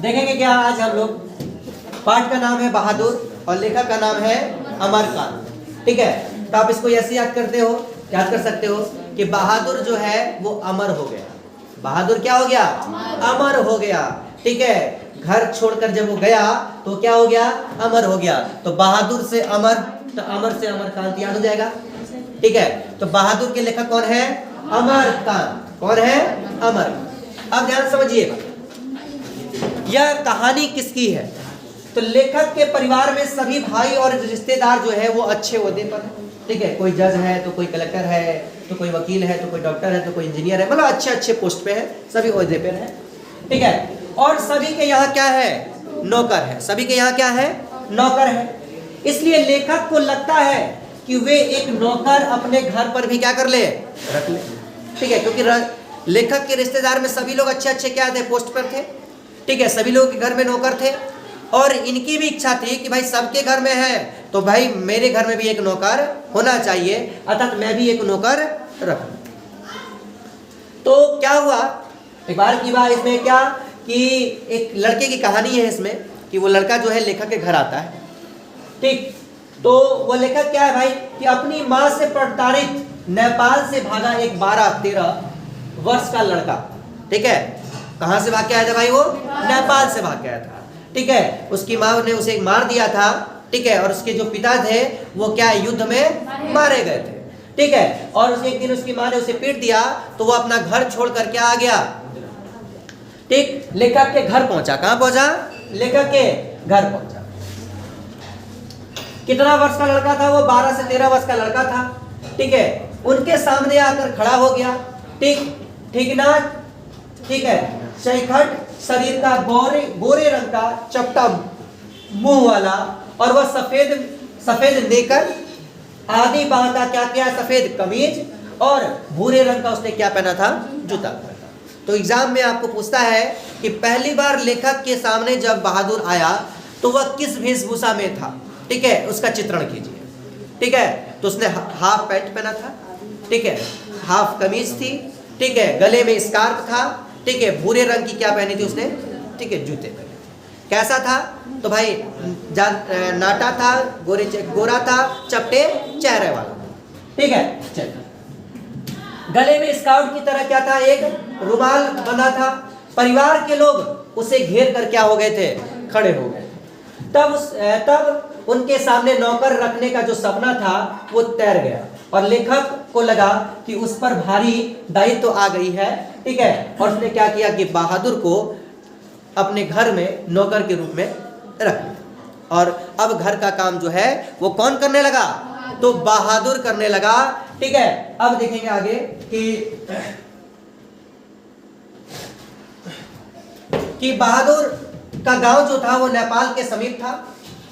देखेंगे क्या आज हम लोग। पाठ का नाम है बहादुर और लेखक का नाम है अमरकांत। ठीक है, तो आप इसको ऐसे याद कर सकते हो कि बहादुर जो है वो अमर हो गया। बहादुर क्या हो गया? अमर हो गया। ठीक है, घर छोड़कर जब वो गया तो क्या हो गया? अमर हो गया। तो बहादुर से अमर, तो अमर से अमरकांत याद हो जाएगा। ठीक है, तो बहादुर के लेखक कौन है? अमरकांत। कौन है? अमर। अब ध्यान समझिएगा, यह कहानी किसकी है? तो लेखक के परिवार में सभी भाई और रिश्तेदार जो है वो अच्छे ओहदे पर है। ठीक है, कोई जज है तो कोई कलेक्टर है तो कोई वकील है तो कोई डॉक्टर है तो कोई इंजीनियर है, मतलब अच्छे अच्छे पोस्ट पे है, सभी ओहदे पे है। ठीक है, और सभी के यहाँ क्या है? नौकर है। सभी के यहाँ क्या है? नौकर है। इसलिए लेखक को लगता है कि वे एक नौकर अपने घर पर भी क्या कर ले? रख ले। ठीक है, क्योंकि लेखक के रिश्तेदार में सभी लोग अच्छे अच्छे क्या थे? पोस्ट पर थे। ठीक है, सभी लोग के घर में नौकर थे और इनकी भी इच्छा थी कि भाई सबके घर में है तो भाई मेरे घर में भी एक नौकर होना चाहिए, अर्थात मैं भी एक नौकर रखूं। तो क्या हुआ, एक बार की बात इसमें क्या कि एक लड़के की कहानी है इसमें कि वो लड़का जो है लेखक के घर आता है। ठीक, तो वो लेखक क्या है भाई कि अपनी माँ से प्रताड़ित नेपाल से भागा एक 12-13 वर्ष का लड़का। ठीक है, कहाँ से भाग के आया था भाई? वो नेपाल से भाग के आया था। ठीक है, उसकी माँ ने उसे मार दिया था। ठीक है, और उसके जो पिता थे वो क्या युद्ध में मारे गए थे। ठीक है, और उसे एक दिन उसकी माँ ने उसे पीट दिया तो वो अपना घर छोड़ कर क्या आ गया? ठीक, लेखक के घर पहुंचा। कहाँ पहुंचा? लेखक के घर पहुंचा। कितना वर्ष का लड़का था वो? 12 से 13 वर्ष का लड़का था। ठीक है, उनके सामने आकर खड़ा हो गया। ठीक ना? ठीक है, शैखट शरीर का, गोरे रंग का चपटा मुंह वाला, और वह सफेद नेकर, आधी बाह का क्या सफेद कमीज और भूरे रंग का उसने क्या पहना था? जूता पहना था। तो एग्जाम में आपको पूछता है कि पहली बार लेखक के सामने जब बहादुर आया तो वह किस वेशभूषा में था? ठीक है, उसका चित्रण कीजिए। ठीक है, तो उसने हाफ पैंट पहना था। ठीक है, हाफ कमीज थी। ठीक है, गले में स्कार्फ था। ठीक है, भूरे रंग की क्या पहनी थी उसने? ठीक है, जूते पहने। कैसा था? तो भाई नाटा था, गोरा था, चपटे चेहरे वाला। ठीक है, चल। गले में स्काउट की तरह क्या था? एक रुमाल बंधा था। परिवार के लोग उसे घेर कर क्या हो गए थे? खड़े हो गए। तब उनके सामने नौकर रखने का जो सपना था वो तैर गया और लेखक को लगा कि उस पर भारी दायित्व तो आ गई है। ठीक है, और उसने क्या किया कि बहादुर को अपने घर में नौकर के रूप में रख लिया। और अब घर का काम जो है वो कौन करने लगा? तो बहादुर करने लगा। ठीक है, अब देखेंगे आगे कि बहादुर का गांव जो था वो नेपाल के समीप था।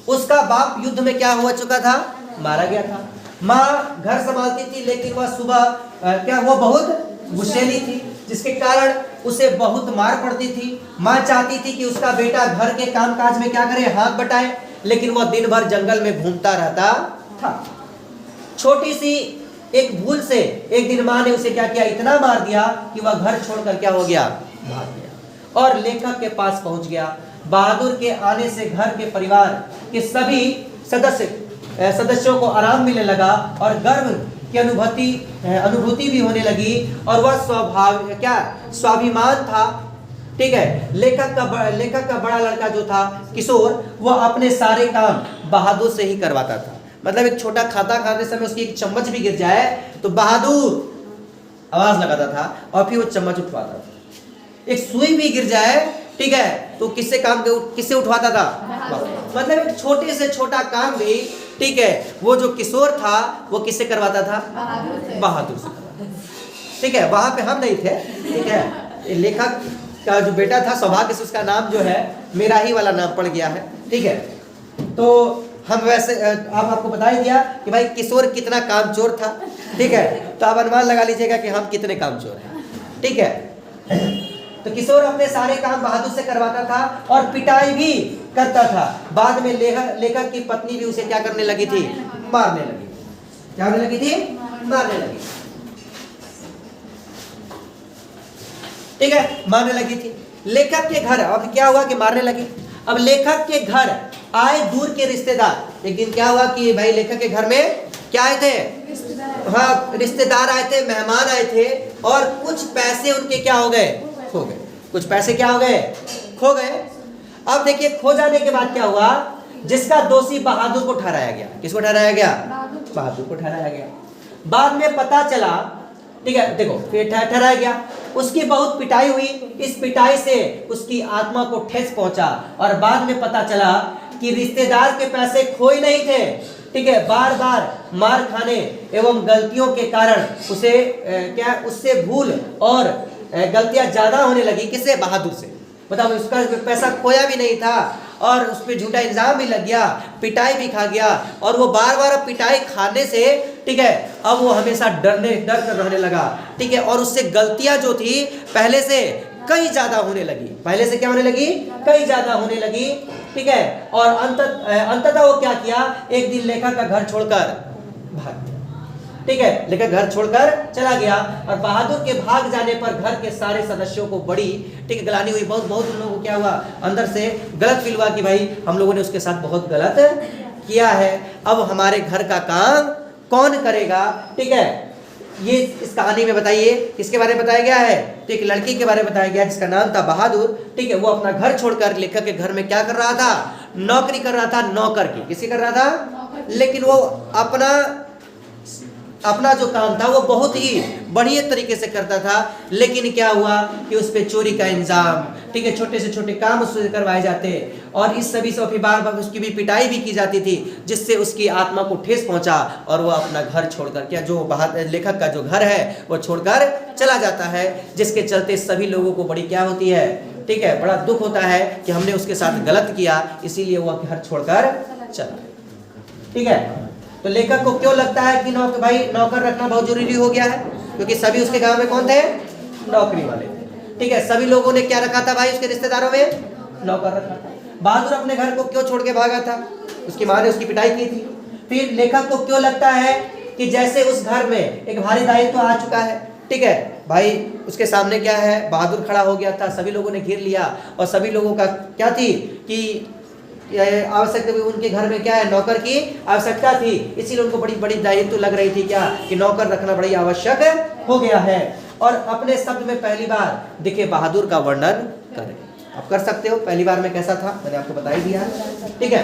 उसका बाप युद्ध में क्या हुआ चुका था? मारा गया था। माँ घर संभालती थी लेकिन वह सुबह वो बहुत गुस्सैली थी, जिसके कारण उसे बहुत मार पड़ती थी। माँ चाहती थी कि उसका बेटा घर के कामकाज में क्या करे? हाथ बटाए, लेकिन वह दिन भर जंगल में घूमता रहता था। छोटी सी एक भूल से एक दिन माँ ने उसे क्या किया? इतना मार दिया कि वह घर छोड़कर क्या हो गया? भाग गया और लेखक के पास पहुंच गया। बहादुर के आने से घर के परिवार के सभी सदस्यों को आराम मिलने लगा और गर्व की अनुभूति भी होने लगी और वह स्वाभिमान था। ठीक है, लेखक का बड़ा लड़का जो था किशोर, वह अपने सारे काम बहादुर से ही करवाता था। मतलब एक छोटा खाता खाते समय उसकी एक चम्मच भी गिर जाए तो बहादुर आवाज लगाता था और फिर वो चम्मच उठवाता था। एक सुई भी गिर जाए, ठीक है, तो किससे उठवाता था? मतलब एक छोटे से छोटा काम भी, ठीक है, वो जो किशोर था वो किससे करवाता था? बहादुर से करवाता था। ठीक है, वहां पे हम नहीं थे। ठीक है, लेखक का जो बेटा था सौभाग्य से उसका नाम जो है मेरा ही वाला नाम पड़ गया है। ठीक है, तो हम वैसे आपको बता ही दिया कि भाई किशोर कितना कामचोर था। ठीक है, तो आप अनुमान लगा लीजिएगा कि हम कितने कामचोर हैं। ठीक है, तो किशोर अपने सारे काम बहादुर से करवाता था और पिटाई भी करता था। बाद में लेखक की पत्नी भी उसे क्या करने लगी थी? मारने लगी। क्या होने लगी थी? मारने लगी। ठीक है, मारने लगी थी। लेखक के घर अब क्या हुआ कि मारने लगे। अब लेखक के घर आए दूर के रिश्तेदार। एक दिन क्या हुआ कि भाई लेखक के घर में क्या आए थे, हाँ रिश्तेदार आए थे, मेहमान आए थे, और कुछ पैसे उनके क्या हो गए, खो गए। कुछ पैसे क्या हो गए, खो गए। अब देखिए खो जाने के बाद क्या हुआ, जिसका दोषी बहादुर को ठहराया गया। किसको ठहराया गया, बहादुर को ठहराया गया। बाद में पता चला, ठीक है देखो फिर ठहराया गया, उसकी बहुत पिटाई हुई। इस पिटाई से उसकी आत्मा को ठेस पहुंचा, और बाद में पता चला कि रिश्तेदार के पैसे खोए नहीं थे, ठीक है, बार बार मार खाने एवं गलतियों के कारण उसे क्या उससे भूल और गलतियां ज्यादा होने लगी। किससे, बहादुर से। बताओ उसका पैसा खोया भी नहीं था और उस पर झूठा इल्जाम भी लग गया, पिटाई भी खा गया, और वो बार बार पिटाई खाने से, ठीक है, अब वो हमेशा डर कर रहने लगा, ठीक है, और उससे गलतियां जो थी पहले से कई ज्यादा होने लगी। पहले से क्या होने लगी, कई ज्यादा होने लगी, ठीक है। और अंततः वो क्या किया, एक दिन लेखक का घर छोड़कर भाग गया, ठीक है, लेखक घर छोड़कर चला गया। और बहादुर के भाग जाने पर घर के सारे सदस्यों को बड़ी, ठीक है, गलानी हुई। बहुत उन लोगों को क्या हुआ, अंदर से गलत फील हुआ कि भाई हम लोगों ने उसके साथ बहुत गलत किया है, अब हमारे घर का काम कौन करेगा, ठीक है। ये इस कहानी में बताइए किसके बारे में बताया गया है, तो एक लड़की के बारे में बताया गया जिसका नाम था बहादुर, ठीक है। वो अपना घर छोड़कर लेखक के घर में क्या कर रहा था, नौकरी कर रहा था, नौकर की। किसी कर रहा था, लेकिन वो अपना जो काम था वो बहुत ही बढ़िया तरीके से करता था। लेकिन क्या हुआ कि उस पर चोरी का इंजाम, ठीक है, छोटे से छोटे काम उससे करवाए जाते, और इस सभी से बार बार उसकी भी पिटाई भी की जाती थी, जिससे उसकी आत्मा को ठेस पहुंचा, और वो अपना घर छोड़कर, क्या जो लेखक का जो घर है वो छोड़कर चला जाता है, जिसके चलते सभी लोगों को बड़ी क्या होती है, ठीक है, बड़ा दुख होता है कि हमने उसके साथ गलत किया, इसीलिए वो घर छोड़कर चला, ठीक है। तो लेखक को क्यों लगता है कि भाई नौकर रखना बहुत जरूरी हो गया है, क्योंकि सभी उसके गांव में कौन थे, नौकरी वाले थे, ठीक है। सभी लोगों ने क्या रखा था भाई, उसके रिश्तेदारों में नौकर रखा था। बहादुर अपने घर को क्यों छोड़ के भागा था, उसकी माँ ने उसकी पिटाई की थी। फिर लेखक को क्यों लगता है कि जैसे उस घर में एक भारी दायित्व आ चुका है, ठीक है, भाई उसके सामने क्या है, बहादुर खड़ा हो गया था, सभी लोगों ने घेर लिया, और सभी लोगों का क्या थी कि आवश्यकता भी उनके घर में क्या है, नौकर की आवश्यकता थी, इसीलिए उनको बड़ी बड़ी दायित्व लग रही थी क्या, कि नौकर रखना बड़ी आवश्यक हो गया है। और अपने शब्द में पहली बार देखिए बहादुर का वर्णन करें। आप कर सकते हो, पहली बार में कैसा था मैंने आपको बता ही दिया, ठीक है।